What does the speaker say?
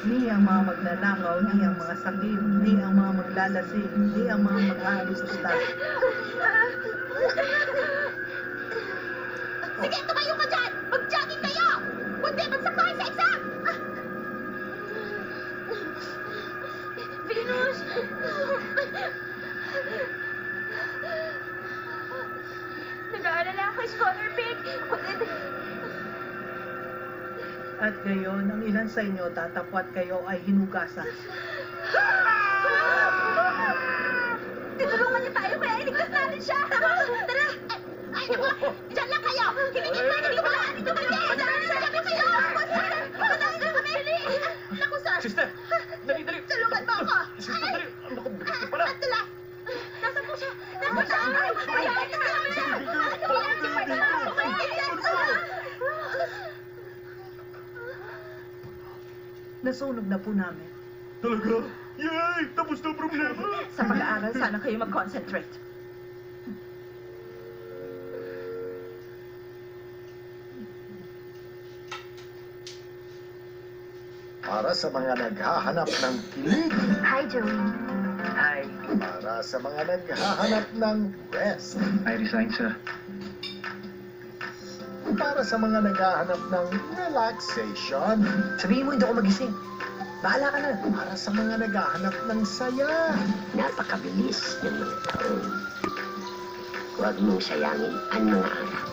Ni ang mga magnanakaw, ni ang mga sakit, ni ang mga maglalasing, ni ang mga mag-aalisusta. Sige, tumayo ka dyan! Mag-jogging kayo! Kundi bagsak tayo sa exam! Venus! Nag-aalala ako, Scholar Pig. At gayon, ang ilan sa inyo tatapwat kayo ay hinugasan. Tinulungan niyo tayo kaya iligtas natin siya! Tara! Ay, naku! Diyan lang kayo! Hilingin mo! Hindi ko lang! Hindi ko lang! Sabi kayo! Patay na kami! Naku, sir! Sister! Dali, dali! Tulungan mo ako! Sister, dali! Naku, bigat ka pala! Atula! Nasaan po siya? Nasaan siya? Ay, nasaan siya? Nasunog na po namin. Talaga? Yay! Tapos na ang problema! Sa pag-aaral, sana kayo mag-concentrate. Para sa mga naghahanap ng kilig, Hi, Joey. Hi, para sa mga naghahanap ng rest, I resign, sir. para sa mga naghahanap ng relaxation, Sabihin mo, hindi ako magising. Bahala ka na. para sa mga naghahanap ng saya, Napakabilis ng mga taon. Huwag mong sayangin ang mga araw.